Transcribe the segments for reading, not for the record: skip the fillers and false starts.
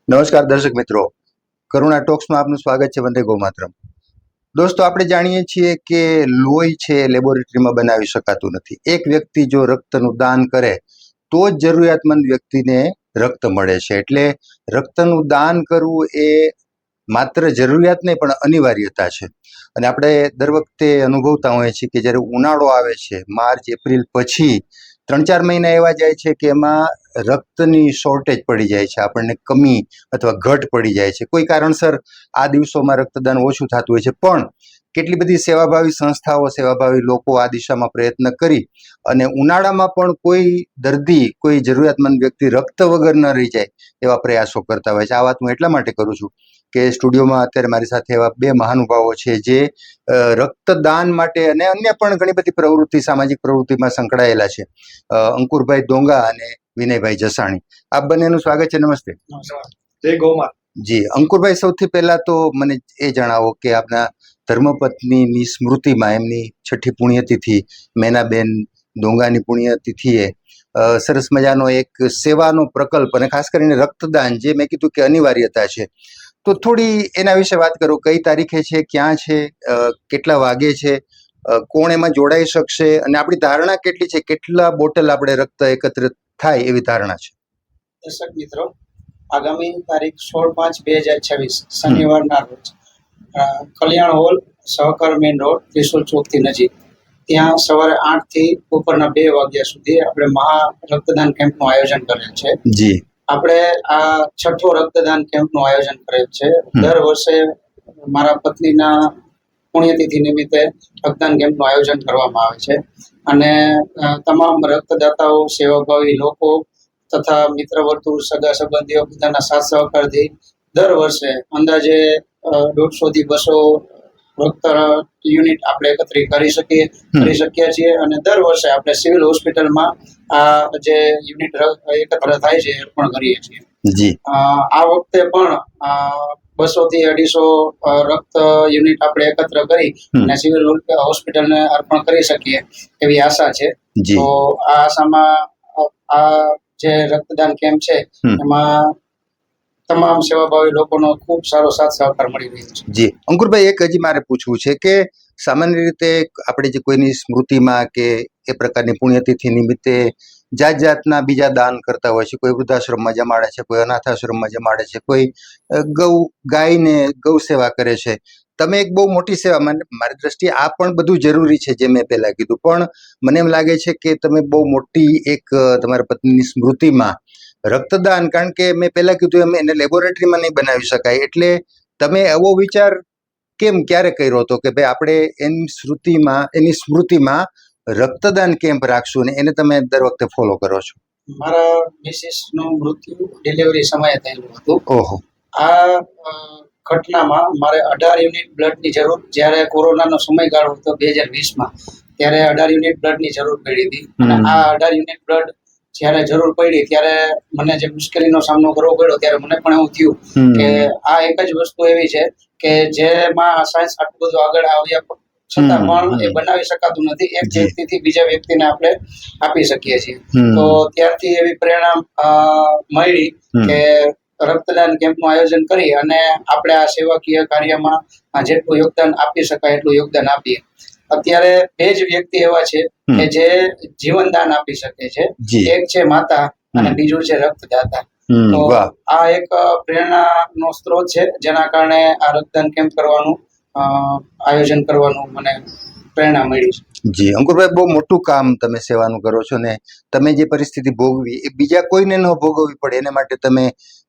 નમસ્કાર દર્શક મિત્રો, કરુણા ટોક્સમાં આપનું સ્વાગત છે. વંદે ગૌમાતરમ. દોસ્તો, આપણે જાણીએ છીએ કે લોહી છે લેબોરેટરીમાં બનાવી શકાતું નથી. એક વ્યક્તિ જો રક્તનું દાન કરે તો જ જરૂરિયાતમંદ વ્યક્તિને રક્ત મળે છે. એટલે રક્તનું દાન કરવું એ માત્ર જરૂરિયાત નહીં પણ અનિવાર્યતા છે. અને આપણે દર વખતે અનુભવતા હોઈએ છીએ કે જ્યારે ઉનાળો આવે છે, માર્ચ એપ્રિલ પછી 3-4 મહિના એવા જાય છે કે એમાં રક્તની શોર્ટેજ પડી જાય છે, આપણને કમી અથવા ઘટ પડી જાય છે. કોઈ કારણસર આ દિવસોમાં રક્તદાન ઓછું થતું હોય છે, પણ કેટલી બધી સેવાભાવી સંસ્થાઓ, સેવાભાવી લોકો આ દિશામાં પ્રયત્ન કરી અને ઉનાળામાં પણ કોઈ દર્દી, કોઈ જરૂરિયાતમંદ વ્યક્તિ રક્ત વગર ન રહી જાય એવા પ્રયાસો કરતા હોય છે. આ વાત હું એટલા માટે કરું છું કે સ્ટુડિયોમાં અત્યારે મારી સાથે એવા બે મહાનુભાવો છે જે રક્તદાન માટે અને અન્ય પણ ઘણી બધી પ્રવૃત્તિ, સામાજિક પ્રવૃત્તિમાં સંકળાયેલા છે. અંકુરભાઈ ડોંગા અને વિનયભાઈ જસાણી, આપ બંનેનું સ્વાગત છે. નમસ્તે. જય ગૌમાતા. જી અંકુરભાઈ, સૌથી પહેલા તો મને એ જણાવો કે આપના ધર્મપત્નીની સ્મૃતિમાં એમની 6ઠ્ઠી પુણ્યતિથિ મેનાબેન ડોંગાની પુણ્યતિથિએ સરસ મજાનો એક સેવાનો પ્રકલ્પ અને ખાસ કરીને રક્તદાન, જે મેં કીધું કે અનિવાર્યતા છે, તો થોડી એના વિશે વાત કરો. કઈ તારીખે છે, ક્યાં છે, કેટલા વાગે છે, કોણ એમાં જોડાઈ શકશે અને આપણી ધારણા કેટલી છે, કેટલા બોટલ આપણે રક્ત એકત્રિત થાય એવી ધારણા છે? દર્શક મિત્રો, આગામી તારીખ 16/5/2026 શનિવારના રોજ કલ્યાણ હોલ, સહકાર મેઇન રોડ, ત્રિશુલ ચોકથી નજીક, ત્યાં સવારે 8 થી બપોરના 2 વાગ્યા સુધી આપણે મહા રક્તદાન કેમ્પનું આયોજન કરેલ છે. જી, આપણે આ 6થો રક્તદાન કેમ્પનું આયોજન કરેલ છે. દર વર્ષે મારા પત્નીના પુણ્યતિથિ નિમિત્તે રક્તદાન કેમ્પનું આયોજન કરવામાં આવે છે અને તમામ રક્તદાતાઓ, સેવાભાવી લોકો તથા મિત્ર વર્તુળ, સગા સંબંધીઓ બધાના સાથ સહકારથી દર વર્ષે અંદાજે 150 થી 200 રક્ત યુનિટ આપણે એકત્રિત કરી શકીએ છીએ અને દર વર્ષે આપણે સિવિલ હોસ્પિટલમાં આ જે યુનિટ એકત્ર થાય છે અર્પણ કરીએ છીએ. જી, આ વખતે પણ 200 થી 250 રક્ત યુનિટ આપણે એકત્ર કરી અને સિવિલ હોસ્પિટલને અર્પણ કરી શકીએ એવી આશા છે. તો આ આશામાં આ જે રક્તદાન કેમ્પ છે એમાં તમામ સેવાભાવી લોકોનો ખૂબ સારો સાથ સહકાર મળી રહ્યો છે. જી અંકુરભાઈ, એક હજી મારે પૂછવું છે કે સામાન્ય રીતે આપણે જે કોઈની સ્મૃતિમાં કે એ પ્રકારની પુણ્યતિથિ નિમિત્તે જાતના બીજા દાન કરતા હોય છે. કોઈ વૃદ્ધાશ્રમમાં જમાડે છે, કોઈ અનાથાશ્રમમાં જમાડે છે, કોઈ ગાયને ગૌ સેવા કરે છે. તમે એક બહુ મોટી સેવા, મારી દ્રષ્ટિએ આ પણ બધું જરૂરી છે જે મેં પહેલા કીધું, પણ મને એમ લાગે છે કે તમે બહુ મોટી એક તમારા પત્નીની સ્મૃતિમાં રક્તદાન, કારણ કે મેં પહેલા કીધું એમ એને લેબોરેટરીમાં નહીં બનાવી શકાય, એટલે તમે એવો વિચાર કેમ, ક્યારે કર્યો હતો કે ભાઈ આપણે એની સ્મૃતિમાં રક્તદાન કેમ્પ રાખશું ને એને તમે દર વખતે ફોલો કરો છો? મારા મિસિસનું મૃત્યુ ડિલિવરી સમયે થયેલું હતું. ઓહો. આ ઘટનામાં મારે 18 યુનિટ બ્લડની જરૂર, જ્યારે કોરોનાનો સમયગાળો હતો 2020માં, ત્યારે 18 યુનિટ બ્લડની જરૂર પડી હતી અને આ 18 યુનિટ બ્લડ જ્યારે જરૂર પડી ત્યારે મને જે મુશ્કેલીનો સામનો કરવો પડ્યો ત્યારે મને પણ એવું થયું કે આ એક જ વસ્તુ એવી છે કે જેમાં સાયન્સ આટલું બધું આગળ આવ્યા છતાં પણ એ બનાવી શકાતું નથી. એક વ્યક્તિથી બીજા વ્યક્તિને આપણે આપી શકીએ છીએ. તો ત્યારથી એવી પ્રેરણા મળી કે રક્તદાન કેમ્પનું આયોજન કરી અને આપણે આ સેવાકીય કાર્યમાં જેટલું યોગદાન આપી શકાય એટલું યોગદાન આપીએ. અત્યારે 2 જ વ્યક્તિ એવા છે કે જે જીવનદાન આપી શકે છે. એક છે માતા અને બીજું છે રક્તદાતા. તો આ એક પ્રેરણાનો સ્ત્રોત છે જેના કારણે આ રક્તદાન કેમ્પ કરવાનું આયોજન કરવાનું મને પ્રેરણા મળી છે. જી અંકુરભાઈ, બહુ મોટું કામ તમે સેવાનું કરો છો ને તમે જે પરિસ્થિતિ ભોગવી એ બીજા કોઈને ન ભોગવવી પડે એને માટે તમે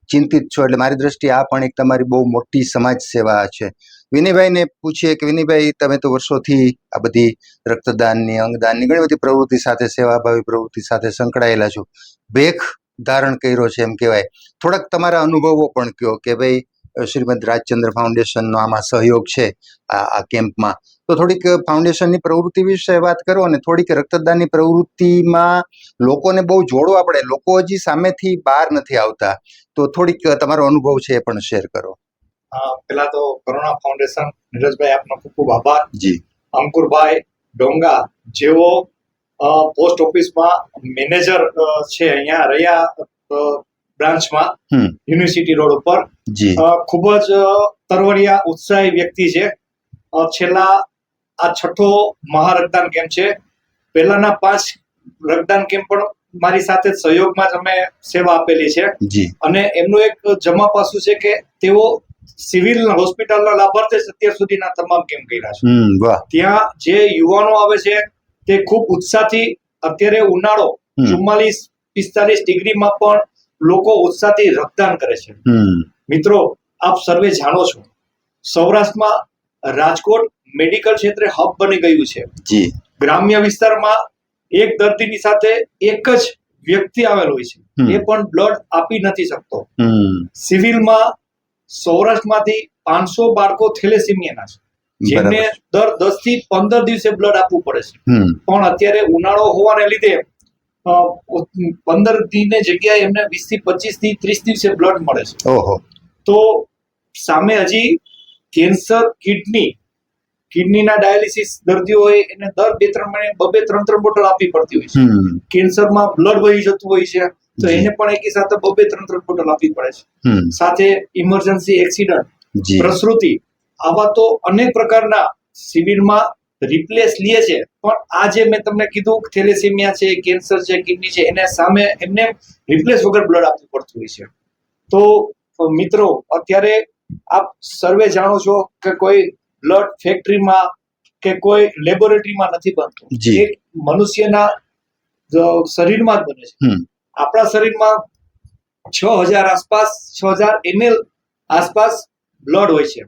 ચિંતિત છો, એટલે મારી દ્રષ્ટિએ આ પણ એક તમારી બહુ મોટી સમાજ સેવા છે. વિનયભાઈને પૂછીએ કે વિનયભાઈ, તમે તો વર્ષોથી આ બધી રક્તદાનની, અંગદાનની ઘણી બધી પ્રવૃત્તિ સાથે, સેવાભાવી પ્રવૃત્તિ સાથે સંકળાયેલા છો, ભેખ ધારણ કર્યો છે એમ કહેવાય. થોડાક તમારા અનુભવો પણ કહો કે ભાઈ શ્રીમદ રાજચંદ્ર ફાઉન્ડેશનનો આમાં સહયોગ છે આ કેમ્પમાં, તો થોડીક ફાઉન્ડેશનની પ્રવૃત્તિ વિશે વાત કરો અને થોડીક રક્તદાનની પ્રવૃત્તિમાં લોકોને બહુ જોડવા પડે, લોકો હજી સામેથી બહાર નથી આવતા, તો થોડીક તમારો અનુભવ છે એ પણ શેર કરો. પહેલા તો કરુણા ફાઉન્ડેશન, નીરજભાઈ આપનો ખૂબ ખૂબ આભાર. જી. અંકુરભાઈ ડોંગા જેઓ પોસ્ટ ઓફિસમાં મેનેજર છે, અહીંયા રહ્યા બ્રાન્ચમાં હમ. યુનિવર્સિટી રોડ ઉપર. જી ખૂબ જ તરવરિયા ઉત્સાહી વ્યક્તિ છે. છેલ્લા આ 6થો મહારક્તદાન કેમ્પ છે. પહેલાના 5 રક્તદાન કેમ્પ પણ મારી સાથે સહયોગમાં જ અમે સેવા આપેલી છે. જી અને એમનું એક જમા પાસું છે કે તેઓ સિવિલ હોસ્પિટલના લાભાર્થે જ અત્યાર સુધીના તમામ કેમ્પ કર્યા છે. વાહ. ત્યાં જે યુવાનો આવે છે તે ખૂબ ઉત્સાહથી, અત્યારે ઉનાળો 44-45 ડિગ્રીમાં પણ લોકો ઉત્સાહથી રક્તદાન કરે છે. મિત્રો, આપ સર્વે જાણો છો, સૌરાષ્ટ્રમાં રાજકોટ મેડિકલ ક્ષેત્રે હબ બની ગયું છે. જી ગ્રામ્ય વિસ્તારમાં એક દર્દીની સાથે એક જ વ્યક્તિ આવેલ હોય છે, એ પણ બ્લડ આપી નથી શકતો. સિવિલમાં સૌરાષ્ટ્રમાંથી 500 બાળકો થેલેસીમિયાના છે, જેમને દર 10 થી 15 દિવસે બ્લડ આપવું પડે છે. પણ અત્યારે ઉનાળો હોવાને લીધે 15 દિને જગ્યાએ એમને 20 થી 25 થી 30 દિવસે બ્લડ મળે છે. ઓહો. તો સામે હજી કેન્સર, કિડનીના ડાયાલિસિસ દર્દીઓ હોય એને દર 2-3 મહિને 2-3 બોટલ આપવી પડતી હોય છે. કેન્સરમાં બ્લડ વહી જતું હોય છે તો એને પણ એકી સાથે 2-3 બોટલ આપવી પડે છે. સાથે ઇમરજન્સી એક્સિડન્ટ, પ્રસૂતિ, આવા તો અનેક પ્રકારના સિવિલમાં રિપ્લેસ લે છે. પણ આ જે મેં તમને કીધું થેલેસીમિયા છે, કેન્સર છે, કિડની છે, એને સામે એમને રિપ્લેસ વગર બ્લડ આપવું પડતું હોય છે. તો મિત્રો, અત્યારે આપ સર્વે જાણો છો કે કોઈ બ્લડ ફેક્ટરીમાં કે કોઈ લેબોરેટરીમાં નથી બનતું, એક મનુષ્યના શરીરમાં જ બને છે. આપણા શરીરમાં 6000 ml આસપાસ બ્લડ હોય છે.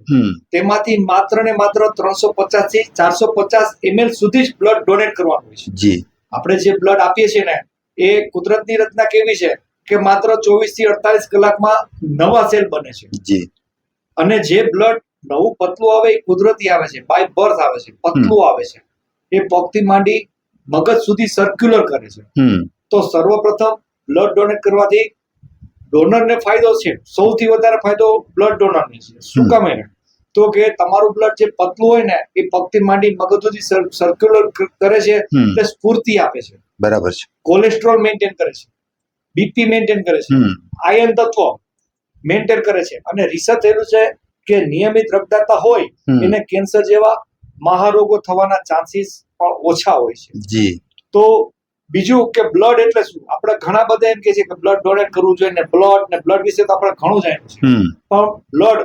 તેમાંથી માત્ર ને માત્ર 350 થી 450 ml સુધી જ બ્લડ ડોનેટ કરવાનું હોય છે. આપણે જે બ્લડ આપીએ છીએ ને, એ કુદરતની રચના કેવી છે કે માત્ર 24 થી 48 કલાકમાં નવા સેલ બને છે. અને જે બ્લડ નવું પતલું આવે એ કુદરતી આવે છે, બાય બર્થ આવે છે, પતલું આવે છે. એ પગથી માંડી મગજ સુધી સર્ક્યુલર કરે છે. તો સર્વપ્રથમ બ્લડ ડોનેટ કરવાથી ડોનરને ફાયદો છે. સૌથી વધારે ફાયદો બ્લડ ડોનરને છે. શું કામ? એને તો કે તમારું બ્લડ જે પતલું હોય ને, એ પગથી માંડી મગજ સુધી સર્ક્યુલર કરે છે, એટલે સ્ફૂર્તિ આપે છે. બરાબર છે. કોલેસ્ટ્રોલ મેન્ટેન કરે છે, બીપી મેન્ટેન કરે છે, આયર્ન તત્વ મેન્ટેન કરે છે. અને રિસર્ચ થયેલું છે કે નિયમિત રક્તદાતા હોય એને કેન્સર જેવા મહારોગો થવાના ચાન્સીસ પણ ઓછા હોય છે. તો બીજું કે બ્લડ એટલે શું? આપણે ઘણા બધા એમ કે છે કે બ્લડ ડોનેટ કરવું જોઈએ, ને બ્લડ વિશે તો આપણે ઘણું જાણ્યું છે. પણ બ્લડ,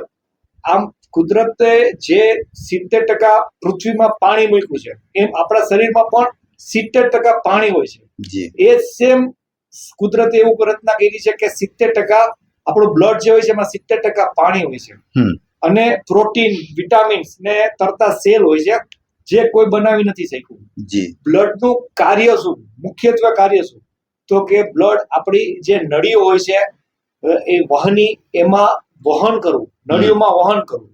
આમ કુદરતે જે 70% પૃથ્વીમાં પાણી મૂક્યું છે, એમ આપણા શરીરમાં પણ 70% પાણી હોય છે. એ સેમ કુદરતે એવું રચના કરી છે કે 70% આપણું બ્લડ જે હોય છે એમાં 70% પાણી હોય છે. અને પ્રોટીન, વિટામિન્સ ને તરતા સેલ હોય છે, જે કોઈ બનાવી નથી શક્યું. બ્લડનું કાર્ય શું? મુખ્યત્વે કાર્ય શું? તો કે બ્લડ આપણી જે નળીઓ હોય છે એ એમાં વહન કરવું, નળીઓમાં વહન કરવું.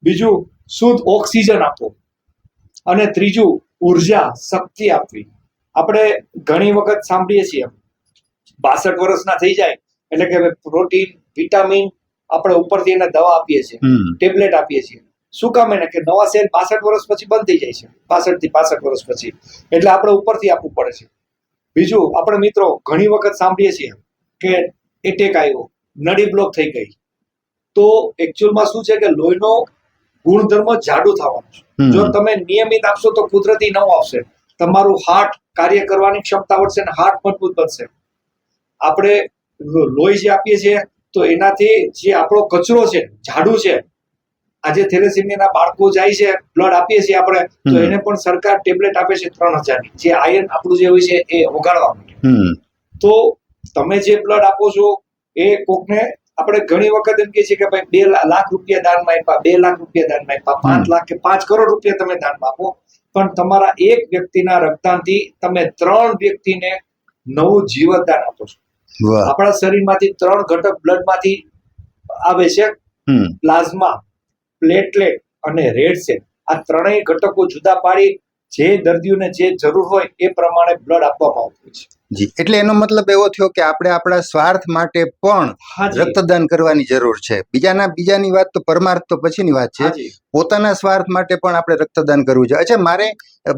બીજું, શુદ્ધ ઓક્સિજન આપવો. અને ત્રીજું, ઉર્જા, શક્તિ આપવી. આપણે ઘણી વખત સાંભળીએ છીએ 62 વર્ષના થઈ જાય એટલે કે પ્રોટીન, વિટામિન આપણે ઉપરથી એને દવા આપીએ છીએ, ટેબ્લેટ આપીએ છીએ. શું કામ? એને કે નવા સેલ 62 વર્ષ પછી બંધ થઈ જાય છે, 65 થી 65 વર્ષ પછી. એટલે આપણે ઉપરથી આપવું પડે છે. બીજું, આપણે મિત્રો ઘણી વખત સાંભળીએ છીએ કે એટેક આવ્યો, નળી બ્લોક થઈ ગઈ. તો એકચ્યુઅલમાં શું છે કે લોહીનો ગુણધર્મ જાડું થવાનું છે. જો તમે નિયમિત આપશો તો કુદરતી નવું આવશે. તમારું હાર્ટ કાર્ય કરવાની ક્ષમતા વધશે અને હાર્ટ મજબૂત બનશે. આપણે લોહી જે આપીએ છીએ તો એનાથી જે આપણો કચરો છે, ઝાડુ છે, આજે થેલેસીમિયાના બાળકો જાય છે, બ્લડ આપીએ છીએ આપણે, તો એને પણ સરકાર ટેબ્લેટ આપે છે 3000 ની, જે આયર્ન આપણું જે હોય છે એ ઓગાળવા માટે. તો તમે જે બ્લડ આપો છો એ કોકને, આપણે ઘણી વખત એમ કહીએ છીએ કે ભાઈ 2 લાખ રૂપિયા દાનમાં આપ્યા, 2 લાખ રૂપિયા દાનમાં આપ્યા, 5 લાખ કે 5 કરોડ રૂપિયા તમે દાનમાં આપો, પણ તમારા એક વ્યક્તિના રક્તદાનથી તમે 3 વ્યક્તિને નવું જીવતદાન આપો છો. આપણા શરીરમાંથી 3 ઘટક બ્લડમાંથી આવે છે: પ્લાઝમા, પ્લેટલેટ અને રેડ સેલ. આ ત્રણેય ઘટકો જુદા પાડી જે દર્દીઓને જે જરૂર હોય એ પ્રમાણે બ્લડ આપવામાં આવતું હોય છે. એટલે એનો મતલબ એવો થયો કે આપણે આપણા સ્વાર્થ માટે પણ રક્તદાન કરવાની જરૂર છે. બીજાની વાત તો પરમાર્થ તો પછીની વાત છે, પોતાના સ્વાર્થ માટે પણ આપણે રક્તદાન કરવું છે. અચ્છા, મારે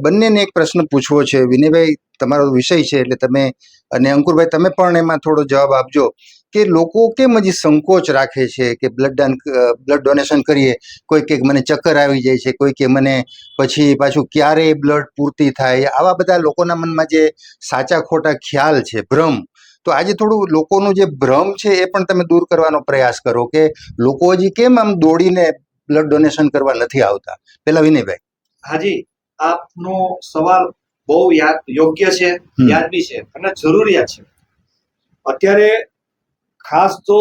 બંનેને એક પ્રશ્ન પૂછવો છે. વિનયભાઈ, તમારો વિષય છે એટલે તમે, અને અંકુરભાઈ તમે પણ એમાં થોડો જવાબ આપજો કે લોકો કેમ હજી સંકોચ રાખે છે કે બ્લડ ડોનેશન કરીએ, કોઈ કે મને ચક્કર આવી જાય છે, કોઈ કે મને પછી પાછું ક્યારે બ્લડ પૂર્તિ થાય, આવા બધા લોકોના મનમાં જે સાચા ખોટા ખ્યાલ છે, ભ્રમ. તો આજે થોડું લોકોનું જે ભ્રમ છે એ પણ તમે દૂર કરવાનો પ્રયાસ કરો કે લોકો હજી કેમ આમ દોડીને બ્લડ ડોનેશન કરવા નથી આવતા. પેલા વિનયભાઈ. હાજી, આપનો સવાલ બહુ યોગ્ય છે, યાદવી છે અને જરૂરિયાત છે. અત્યારે ખાસ તો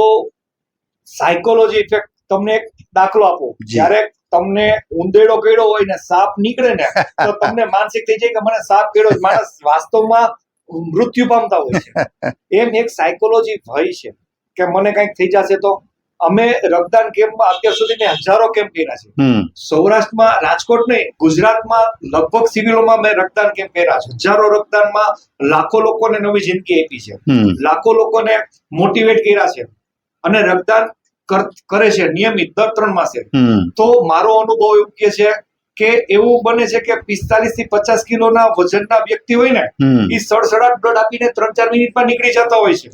સાયકોલોજી ઇફેક્ટ, તમને એક દાખલો આપો. જ્યારે તમને ઉંદેડો કર્યો હોય ને સાપ નીકળે ને તો તમને માનસિક થઈ જાય કે મને સાપ કર્યો. માણસ વાસ્તવમાં મૃત્યુ પામતા હોય છે. એમ એક સાયકોલોજી ભય છે કે મને કંઈક થઈ જશે તો. અમે રક્તદાન કેમ્પમાં અત્યાર સુધી મેં હજારો કેમ્પ કર્યા છે. સૌરાષ્ટ્રમાં, રાજકોટ નહીં, ગુજરાતમાં લગભગ સિવિલોમાં મેં રક્તદાન કેમ્પ કર્યા છે. હજારો રક્તદાનમાં લાખો લોકોને નવી જિંદગી આપી છે, લાખો લોકોને મોટિવેટ કર્યા છે અને રક્તદાન કરે છે નિયમિત દર 3 માસે. તો મારો અનુભવ એવું કહે છે કે એવું બને છે કે 45 થી 50 કિલોના વજનના વ્યક્તિ હોય ને એ સડસડાટ બ્લડ આપીને 3-4 મિનિટમાં નીકળી જતા હોય છે.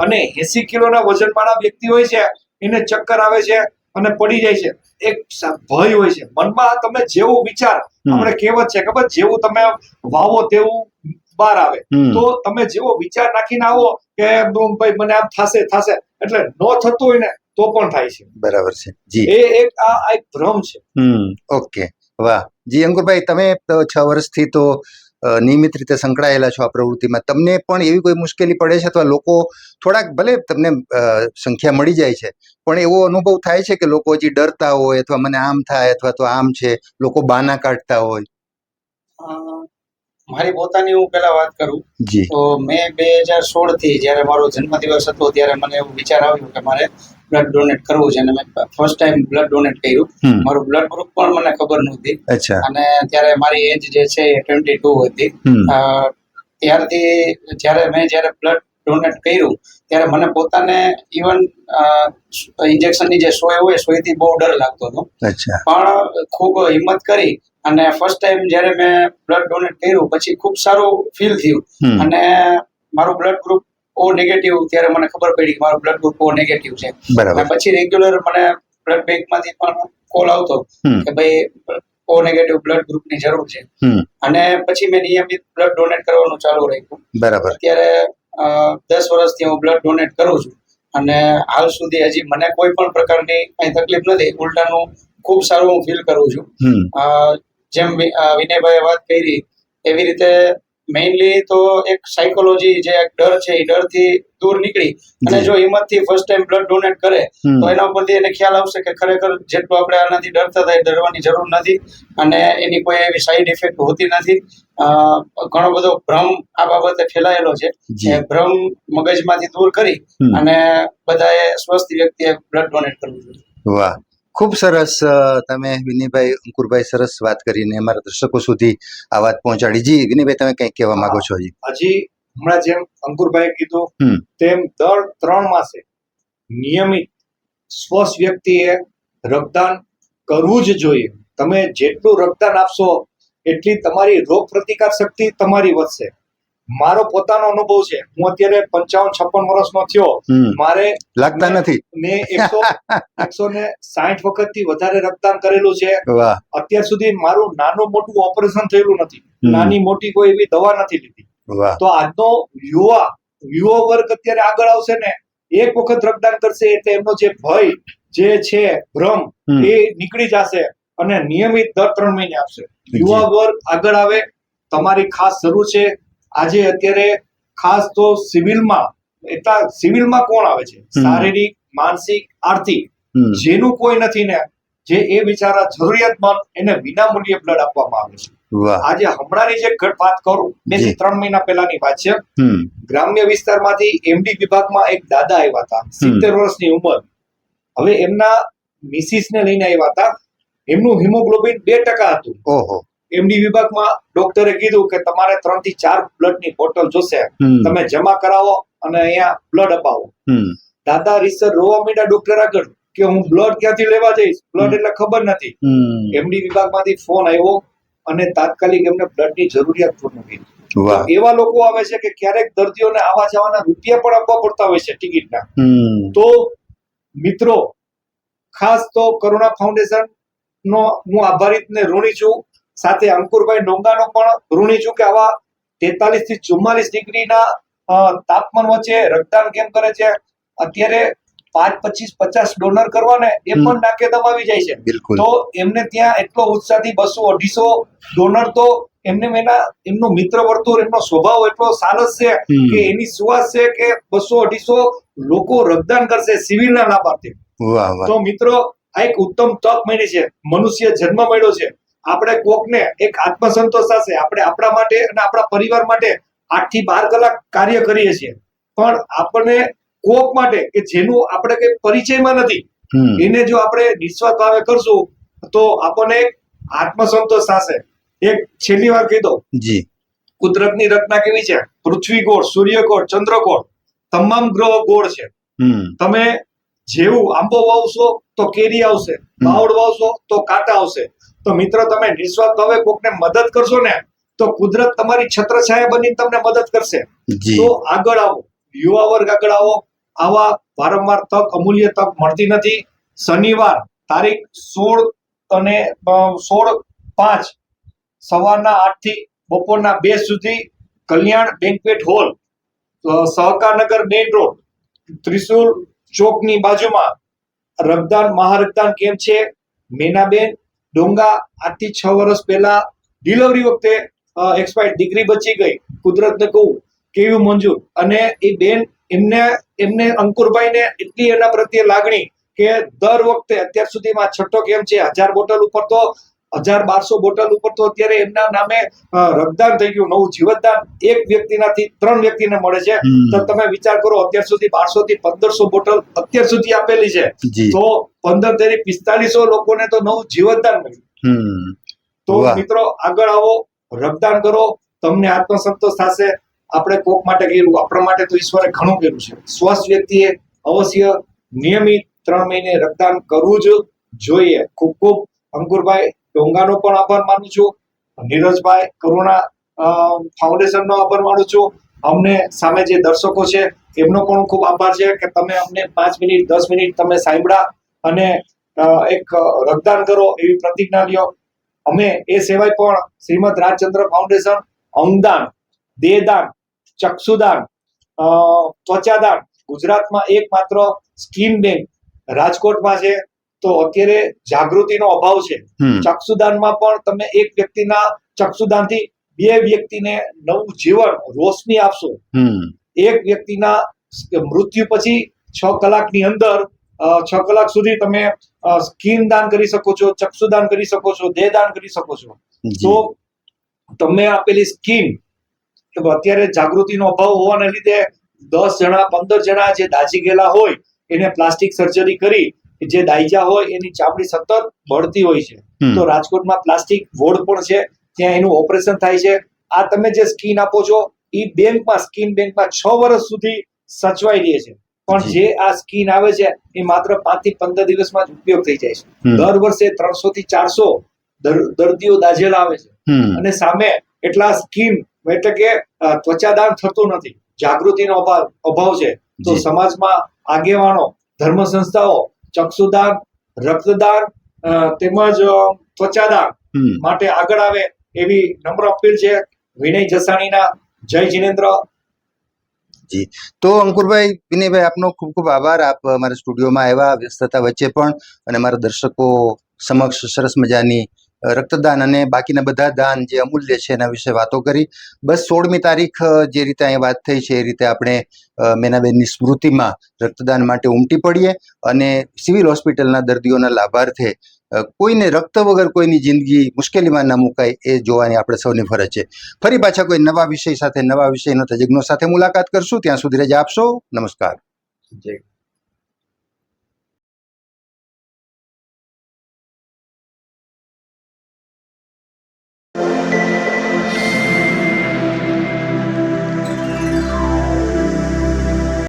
અને 80 કિલોના વજનવાળા વ્યક્તિ હોય છે, એને ચક્કર આવે છે અને પડી જાય છે. એક ભય હોય છે મનમાં. તમે જેવું વિચાર, આપણે કહેવત છે ખબર, જેવું તમે વાવો તેવું બહાર આવે. તો તમે જેવો વિચાર નાખીને આવો કે ભાઈ મને આમ થશે, એટલે ન થતું હોય ને તો પણ થાય છે. બરાબર છે જી. એ એક ભ્રમ છે. ઓકે, વાહ જી. અંકુરભાઈ, તમે 6 વર્ષથી તો નિયમિત રીતે સંકળાયેલા છો આ પ્રવૃત્તિમાં. તમને પણ એવી કોઈ મુશ્કેલી પડે છે અથવા લોકો થોડાક, ભલે તમને સંખ્યા મળી જાય છે, પણ એવો અનુભવ થાય છે કે લોકો હજી ડરતા હોય અથવા મને આમ થાય અથવા તો આમ છે, લોકો બાના કાઢતા હોય? મારી પોતાની હું પેલા વાત કરું તો મેં 2016 થી જયારે મારો જન્મદિવસ હતો ત્યારે મને એવું વિચાર આવ્યો કે મારે બ્લડ ડોનેટ કરવું છે અને મેં ફર્સ્ટ ટાઈમ બ્લડ ડોનેટ કર્યું. મારું બ્લડ ગ્રુપ પણ મને ખબર નહોતી અને ત્યારે મારી એજ જે છે એ 22 હતી. ત્યારથી જ્યારે બ્લડ ડોનેટ કર્યું ત્યારે મને પોતાને ઇવન ઇન્જેક્શનની જે સોય હોય, સોયથી બહુ ડર લાગતો હતો. પણ ખૂબ હિંમત કરી અને ફર્સ્ટ ટાઈમ જ્યારે મેં બ્લડ ડોનેટ કર્યું પછી ખૂબ સારું ફીલ થયું અને મારું બ્લડ ગ્રુપ ઓ નેગેટિવ. ત્યારે મને ખબર પડી કે મારું બ્લડ ગ્રુપ ઓ નેગેટિવ છે. અને પછી રેગ્યુલર મને બ્લડ બેંકમાંથી પણ કોલ આવતો કે ભાઈ ઓ નેગેટિવ બ્લડ ગ્રુપની જરૂર છે. અને પછી મેં નિયમિત બ્લડ ડોનેટ કરવાનું ચાલુ રાખ્યું. બરાબર. અત્યારે 10 વર્ષથી હું બ્લડ ડોનેટ કરું છું અને હાલ સુધી હજી મને કોઈ પણ પ્રકારની કઈ તકલીફ નથી. ઉલટાનું ખૂબ સારું હું ફીલ કરું છું. જેમ વિનયભાઈએ વાત કરી એવી રીતે મેઇનલી તો એક સાયકોલોજી, જે એક ડર છે, એ ડરથી દૂર નીકળી અને જો હિંમતથી ફર્સ્ટ ટાઈમ બ્લડ ડોનેટ કરે તો એના ઉપરથી એને ખ્યાલ આવશે કે ખરેખર જેટલું આપણે આનાથી ડરતા હતા એ ડરવાની જરૂર નથી અને એની કોઈ એવી સાઈડ ઇફેક્ટ હોતી નથી. ઘણો બધો ભ્રમ આ બાબતે ફેલાયેલો છે. એ ભ્રમ મગજમાંથી દૂર કરી અને બધાએ સ્વસ્થ વ્યક્તિએ બ્લડ ડોનેટ કરવું જોઈએ. વાહ, ખૂબ સરસ. તમે વિનયભાઈ, અંકુરભાઈ સરસ વાત કરીને અમારા દર્શકો સુધી આ વાત પહોંચાડી. જી વિનયભાઈ, તમે કંઈક કહેવા માંગો છો? હજી હમણાં જેમ અંકુરભાઈ કીધું તેમ દર 3 માસે નિયમિત સ્વસ્થ વ્યક્તિએ રક્તદાન કરવું જ જોઈએ. તમે જેટલું રક્તદાન આપશો એટલી તમારી રોગ પ્રતિકાર શક્તિ તમારી વધશે. મારો પોતાનો અનુભવ છે. હું અત્યારે 55-56 વર્ષનો થયો. મારે લાગતા નથી. મેં 160 વખતથી વધારે રક્તદાન કરેલું છે. અત્યાર સુધી મારું નાનું મોટું ઓપરેશન થયેલું નથી. નાની મોટી કોઈ એવી દવા નથી લીધી. તો આજનો યુવા વર્ગ અત્યારે આગળ આવશે ને, એક વખત રક્તદાન કરશે એટલે એમનો જે ભય જે છે, ભ્રમ, એ નીકળી જશે અને નિયમિત દર 3 મહિને આપશે. યુવા વર્ગ આગળ આવે, તમારી ખાસ જરૂર છે. આજે અત્યારે ખાસ તો સિવિલમાં કોણ આવે છે? શારીરિક, માનસિક, આર્થિક, જેનું કોઈ નથી ને, જે એ બિચારા જરૂરિયાતમંદ, એને વિનામૂલ્યે બ્લડ આપવામાં આવે છે. આજે હમણાંની જે વાત કરું, 2 થી 3 મહિના પહેલાની વાત છે. ગ્રામ્ય વિસ્તારમાંથી એમડી વિભાગમાં એક દાદા આવ્યા હતા, 70 વર્ષની ઉંમર. હવે એમના મિસિસને લઈને આવ્યા હતા. એમનું હિમોગ્લોબિન 2% હતું. એમડી વિભાગમાં ડોક્ટરે કીધું કે તમારે 3 થી 4 બ્લડની બોટલ જોશે, તમે જમા કરાવો અને અહીંયા બ્લડ અપાવો. દાદા રિસર્ચ રોવા માંડ્યા ડોક્ટર આગળ કે હું બ્લડ ક્યાંથી લેવા જઈશ, બ્લડ એટલે ખબર નથી. એમડી વિભાગમાંથી ફોન આવ્યો અને તાત્કાલિક એમને બ્લડની જરૂરિયાત પૂર્ણ કરી. વાહ. એવા લોકો આવે છે કે ક્યારેક દર્દીઓને આવા જવાના રૂપિયા પણ આપવા પડતા હોય છે ટિકિટના. તો મિત્રો, ખાસ તો કરુણા ફાઉન્ડેશન નો હું આભારી ને ઋણી છું, સાથે અંકુરભાઈ ડોંગાનો પણ ઋણી છું કે આવા 43 થી 44 ડિગ્રીના તાપમાન વચ્ચે રક્તદાન કેમ કરે છે. અત્યારે 5, 25, 50 ડોનર કરવાને એ પણ નાકે દબાવી જાય છે. બિલકુલ. તો એમને ત્યાં એટલો ઉત્સાહથી 200, 250 ડોનર તો એમનો મિત્ર વર્તુળ, એમનો સ્વભાવ એટલો સરસ છે કે એની સુવાસ છે કે 200, 250 લોકો રક્તદાન કરશે સિવિલના લાભાર્થી. વાહ વાહ. તો મિત્રો, આ એક ઉત્તમ તક મળી છે, મનુષ્ય જન્મ મળ્યો છે. આપણે કોકને એક આત્મસંતોષ થશે, આપણે આપણા માટે અને આપણા પરિવાર માટે 8 થી 12 કલાક કાર્ય કરીએ છીએ, પણ આપણને કોક માટે કે જેનું આપણે કઈ પરિચયમાં નથી, એને જો આપણે નિસ્વાર્થ ભાવે કરશું તો આપણને એક આત્મસંતોષ થશે. એક છેલ્લી વાર કહી દો, જી. કુદરતની રચના કેવી છે? પૃથ્વી ગોળ, સૂર્ય ગોળ, ચંદ્ર ગોળ, તમામ ગ્રહો ગોળ છે. તમે જેવું આંબો વાવશો તો કેરી આવશે, બાવળ વાવશો તો કાંટા આવશે. તો મિત્રો, તમે નિસ્વાર્થ ભાવે કોકને મદદ કરશો ને તો કુદરત તમારી છત્રછાયા બની તમને મદદ કરશે. તો આગળ આવો, યુવા વર્ગ આગળ આવો. આવા વારંવાર તક, અમૂલ્ય તક મળતી નથી. શનિવાર તારીખ 16/5 સવારના 8 થી બપોરના 2 સુધી કલ્યાણ banquet hall, Sahkarnagar main road, ત્રિશુલ ચોકની બાજુમાં રક્તદાન મહારક્તદાન કેમ્પ છે. મેનાબેન ડોંગા 8 થી 6 વર્ષ પહેલા ડિલિવરી વખતે એક્સપાયર્ડ, દીકરી બચી ગઈ, કુદરતને કહું કેવું મંજૂર. અને એ બેન એમને અંકુરભાઈને એટલી એના પ્રત્યે લાગણી કે દર વખતે અત્યાર સુધીમાં 6ઠ્ઠો કેમ્પ છે. 1000 બોટલ ઉપર તો 1200 બોટલ ઉપર તો અત્યારે એમના નામે રક્તદાન થઈ ગયું, નવું જીવતદાન એક વ્યક્તિનાથી 3 વ્યક્તિને મળે છે. તો તમે વિચાર કરો, અત્યાર સુધી 1200 થી 1500 બોટલ અત્યાર સુધી આપેલી છે. તો 15 તેરી 4500 લોકોને તો નવું જીવતદાન મળ્યું. તો મિત્રો, આગળ આવો, રક્તદાન કરો, તમને આત્મસંતોષ થશે. આપણે કોક માટે કર્યું, આપણા માટે તો ઈશ્વરે ઘણું કર્યું છે. સ્વસ્થ વ્યક્તિએ અવશ્ય નિયમિત 3 મહિને રક્તદાન કરવું જ જોઈએ. ખૂબ ખૂબ અંકુરભાઈ ડોંગાનો પણ આભાર માનું છું, નીરજભાઈ કરુણા ફાઉન્ડેશનનો આભાર માનું છું. અમને સામે જે દર્શકો છે એમનો પણ ખૂબ આભાર છે કે તમે અમને 5 મિનિટ 10 મિનિટ તમે સાંભળ્યા અને એક રક્તદાન કરો એવી પ્રતિજ્ઞા લ્યો. અમે એ સિવાય પણ શ્રીમદ રાજચંદ્ર ફાઉન્ડેશન અંગદાન, દેહદાન, ચક્ષુદાન, ત્વચાદાન, ગુજરાતમાં એકમાત્ર સ્કિન બેંક રાજકોટમાં છે. તો અત્યારે જાગૃતિનો અભાવ છે. ચક્ષુદાનમાં પણ તમે એક વ્યક્તિના ચક્ષુદાનથી 2 વ્યક્તિને નવું જીવન, રોશની આપશો. એક વ્યક્તિના મૃત્યુ પછી 6 કલાકની અંદર 6 કલાક સુધી તમે સ્કિન દાન કરી શકો છો, ચક્ષુદાન કરી શકો છો, દેહદાન કરી શકો છો. તો તમે આપેલી સ્કિન, અત્યારે જાગૃતિનો અભાવ હોવાને લીધે 10 જણા 15 જણા જે દાઝી ગયેલા હોય એને પ્લાસ્ટિક સર્જરી કરી, જે દાઈજા હોય એની ચામડી સતત બળતી હોય છે. તો રાજકોટમાં પ્લાસ્ટિક વોર્ડ પણ છે, ત્યાં એનું ઓપરેશન થાય છે. આ તમે જે સ્કિન આપો છો એ સ્કિન બેંકમાં 6 વર્ષ સુધી સચવાઈ રહે છે. પણ જે આ સ્કિન આવે છે એ માત્ર 5 થી 15 દિવસમાં જ ઉપયોગ થઈ જાય છે. દર વર્ષે 300 થી 400 દર્દીઓ દાઝેલા આવે છે અને સામે એટલા સ્કિન એટલે કે ત્વચાદાન થતું નથી. જાગૃતિનો અભાવ છે. તો સમાજમાં આગેવાનો, ધર્મ સંસ્થાઓ ચક્ષુદાન, રક્તદાન તેમજ ત્વચાદાન માટે આગળ આવે એવી નમ્ર અપીલ છે. વિનય જસાણીના. જય જિનેન્દ્ર. જી. તો અંકુરભાઈ, વિનયભાઈ, આપનો ખૂબ ખૂબ આભાર. આપ અમારા સ્ટુડિયોમાં આવ્યા વ્યસ્તતા વચ્ચે પણ, અને અમારા દર્શકો સમક્ષ સરસ મજાની રક્તદાન અને બાકીના બધા દાન જે અમૂલ્ય છે એના વિશે વાતો કરી. બસ 16મી તારીખ જે રીતે અહીંયા વાત થઈ છે એ રીતે આપણે મેનાબેનની સ્મૃતિમાં રક્તદાન માટે ઉમટી પડીએ અને સિવિલ હોસ્પિટલના દર્દીઓના લાભાર્થે કોઈને રક્ત વગર કોઈની જિંદગી મુશ્કેલીમાં ન મુકાય એ જોવાની આપણે સૌની ફરજ છે. ફરી પાછા કોઈ નવા વિષય સાથે, નવા વિષયનો તજજ્ઞો સાથે મુલાકાત કરશું. ત્યાં સુધી રજા આપશો. નમસ્કાર. જય.